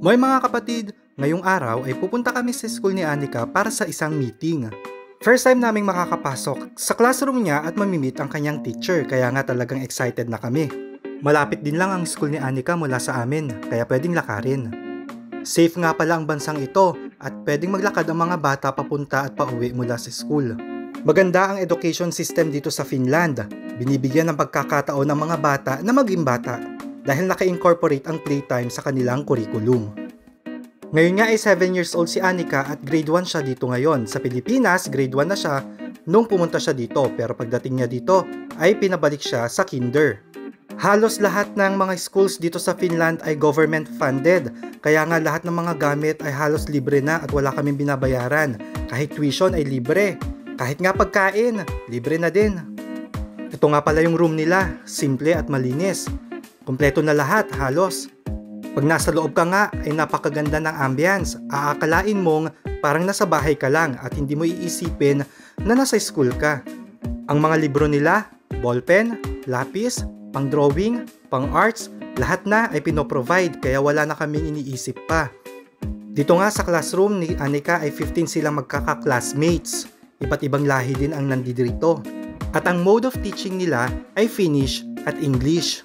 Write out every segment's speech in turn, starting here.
Moy mga kapatid, ngayong araw ay pupunta kami sa school ni Anika para sa isang meeting. First time naming makakapasok sa classroom niya at mamimit ang kanyang teacher, kaya nga talagang excited na kami. Malapit din lang ang school ni Anika mula sa amin, kaya pwedeng lakarin. Safe nga pala ang bansang ito at pwedeng maglakad ang mga bata papunta at pauwi mula sa school. Maganda ang education system dito sa Finland. Binibigyan ng pagkakataon ng mga bata na maging bata dahil naka-incorporate ang playtime sa kanilang curriculum. Ngayon nga ay 7 years old si Anika at grade 1 siya dito ngayon. Sa Pilipinas, grade 1 na siya nung pumunta siya dito, pero pagdating niya dito ay pinabalik siya sa kinder. Halos lahat ng mga schools dito sa Finland ay government funded, kaya nga lahat ng mga gamit ay halos libre na at wala kaming binabayaran. Kahit tuition ay libre, kahit nga pagkain, libre na din. Ito nga pala yung room nila, simple at malinis. Kompleto na lahat, halos. Pag nasa loob ka nga ay napakaganda ng ambience. Aakalain mong parang nasa bahay ka lang at hindi mo iisipin na nasa school ka. Ang mga libro nila, ballpen, lapis, pang drawing, pang arts, lahat na ay pinoprovide kaya wala na kaming iniisip pa. Dito nga sa classroom ni Anika ay 15 silang magkaka-classmates. Iba't ibang lahi din ang nandito. At ang mode of teaching nila ay Finnish at English.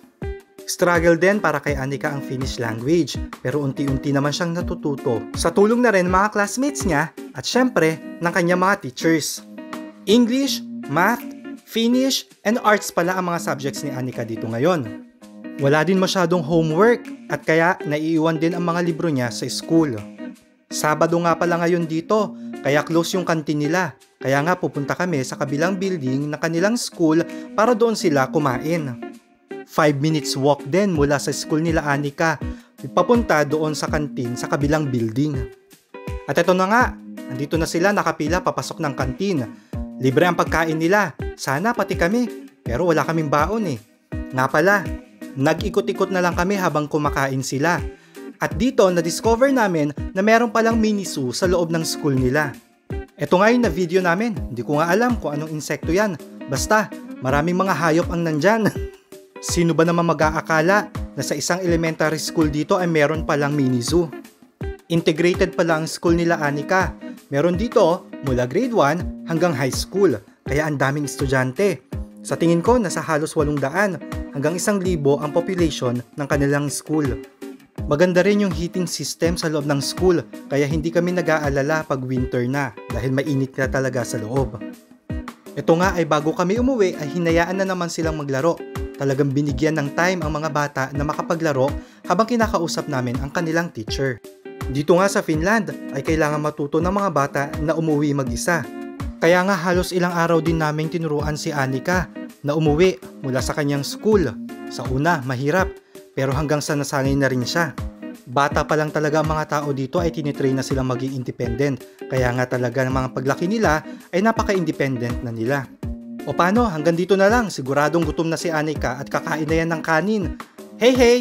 Struggle din para kay Anika ang Finnish language, pero unti-unti naman siyang natututo sa tulong na rin mga classmates niya at syempre ng kanyang mga teachers. English, Math, Finnish, and Arts pala ang mga subjects ni Anika dito ngayon. Wala din masyadong homework at kaya naiiwan din ang mga libro niya sa school. Sabado nga pala ngayon dito, kaya close yung kantin nila. Kaya nga pupunta kami sa kabilang building ng kanilang school para doon sila kumain. 5 minutes walk din mula sa school nila Anika, papunta doon sa kantin sa kabilang building. At ito na nga, nandito na sila nakapila papasok ng kantin. Libre ang pagkain nila, sana pati kami, pero wala kaming baon eh. Nga pala, nag-ikot-ikot na lang kami habang kumakain sila. At dito na-discover namin na meron palang mini zoo sa loob ng school nila. Ito nga yung na video namin, hindi ko nga alam kung anong insekto yan. Basta, maraming mga hayop ang nandyan. Sino ba naman mag-aakala na sa isang elementary school dito ay meron palang mini zoo? Integrated pala ang school nila Anika. Meron dito mula grade 1 hanggang high school, kaya ang daming estudyante. Sa tingin ko nasa halos 800 hanggang 1,000 ang population ng kanilang school. Maganda rin yung heating system sa loob ng school, kaya hindi kami nag-aalala pag winter na dahil mainit na talaga sa loob. Ito nga ay bago kami umuwi ay hinayaan na naman silang maglaro. Talagang binigyan ng time ang mga bata na makapaglaro habang kinakausap namin ang kanilang teacher. Dito nga sa Finland ay kailangan matuto ng mga bata na umuwi mag-isa. Kaya nga halos ilang araw din naming tinuruan si Anika na umuwi mula sa kanyang school. Sa una, mahirap, pero hanggang sa nasanay na rin siya. Bata pa lang talaga ang mga tao dito ay tinitrain na silang maging independent. Kaya nga talaga ng mga paglaki nila ay napaka-independent na nila. O paano, hanggang dito na lang, siguradong gutom na si Anika at kakain na yan ng kanin. Hey hey!